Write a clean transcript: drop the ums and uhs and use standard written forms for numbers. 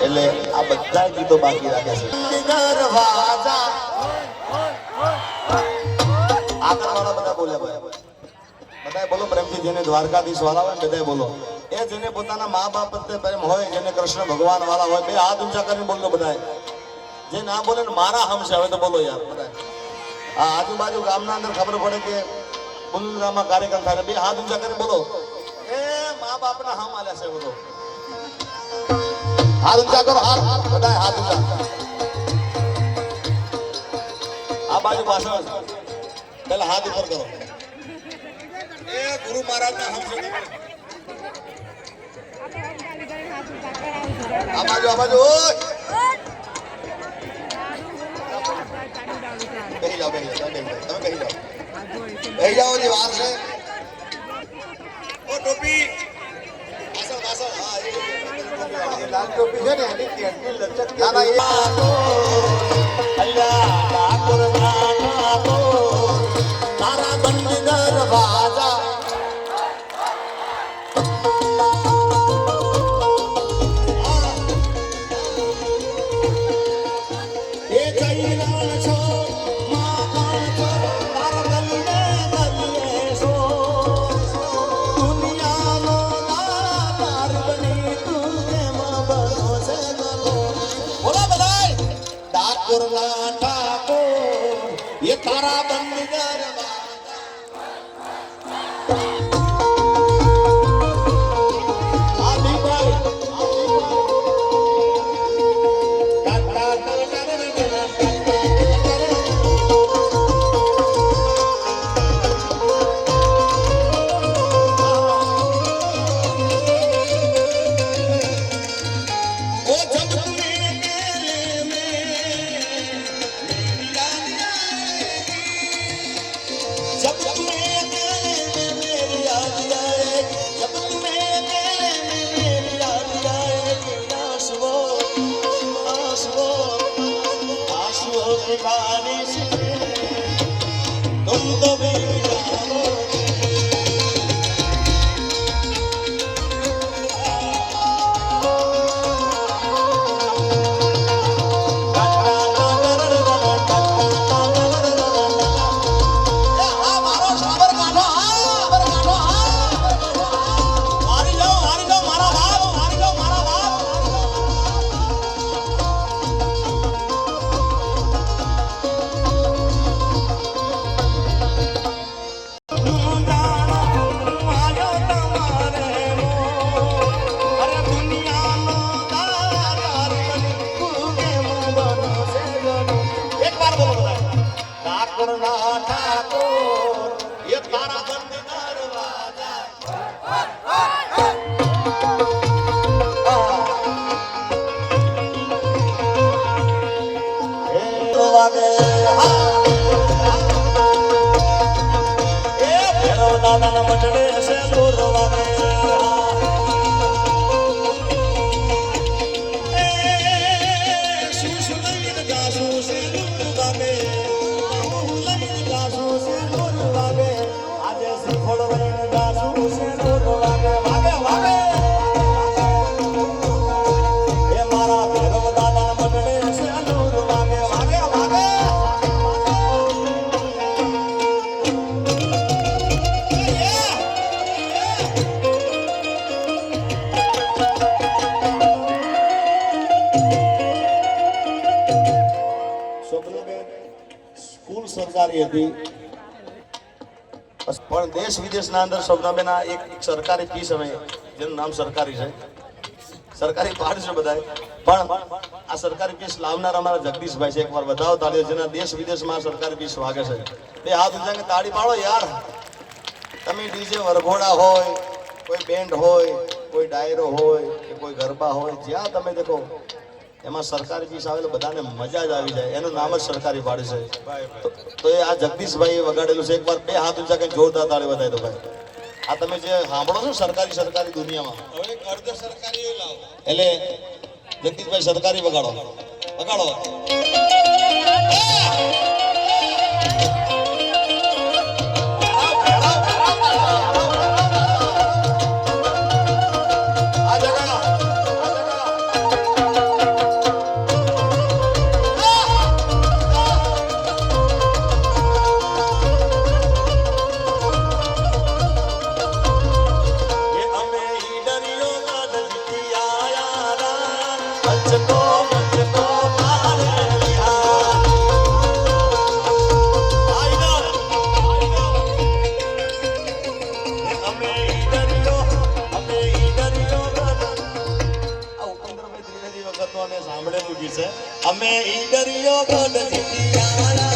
એટલે આ બધા ગીતો બાકી રાખે છે. આગળવાળા બધા બોલ્યા ભાઈ, બધાએ બોલો પ્રેમથી. જેને દ્વારકાધીશ વાળા હોય બધાએ બોલો. એ જેને પોતાના મા બાપ પ્રત્યે પ્રેમ હોય, જેને કૃષ્ણ ભગવાન વાળા હોય, બે હાથ ઊંચા કરીને બોલો બધાએ. જે ના બોલે ને મારા હમ છે, હવે તો બોલો યાર બધાએ. આ આજુબાજુ ગામના અંદર ખબર પડે કે બુલરામાં કાર્યક્રમ થાય, બે હાથ ઊંચા કરીને બોલો એ મા બાપના હમ આલ્યા છે. બોલો હાથ ઊંચા કરો, હાથ બધાએ હાથ ઊંચા. આ બાજુ પાછળ પેલા હાથ ઉપર કરો. એ ગુરુ મહારાજના હમ છે. આ બાજુ ઓય બેહી જાઓ, તમે બેહી જાઓ ની વાત છે. ઓ ટોપી પાછળ હા એ લાલ ટોપી છે ને એની કેન્ડી લચક ના ના અલ્લાહ ઠાકોર ના તો તારા બંધ દરવાજા ये तारा बंद तुम तो સરકારી હતી પણ દેશ વિદેશના અંદર સ્વપ્નાબેન એક સરકારી પીસ અમે જેનું નામ સરકારી છે, સરકારી પાઠ છે બધાય, પણ આ સરકારી પીસ લાવનાર અમારા જગદીશભાઈ છે. એકવાર વધાવો તાળીઓ જેના દેશ વિદેશમાં સરકારી પીસ વાગે છે. બે હાથ ઊંચા કે તાળી પાડો યાર. તમે ડીજે વરઘોડા હોય, કોઈ બેન્ડ હોય, કોઈ ડાયરો હોય કે કોઈ ગરબા હોય, જ્યાં તમે દેખો એમાં સરકારી પીસ આવે તો બધાને મજા જ આવી જાય. એનું નામ જ સરકારી પાડ છે. તો એ આ જગદીશભાઈએ વગાડેલું છે. એકવાર બે હાથ ઊંચા કરીને જોરદાર તાળી બતાવી દો ભાઈ. આ તમે જે સાંભળો છો સરકારી દુનિયામાં, હવે અર્ધ સરકારી લાવો એટલે જગદીશભાઈ સરકારી વગાડો. મચકો મચકો મારે લિયા અમે ઈડરિયો આ ઉપેન્દ્રભાઈ ત્રિવેદી વખતનો અમે સાંભળેલું ગીત છે અમે ઈડરિયો ગઢ જીત્યા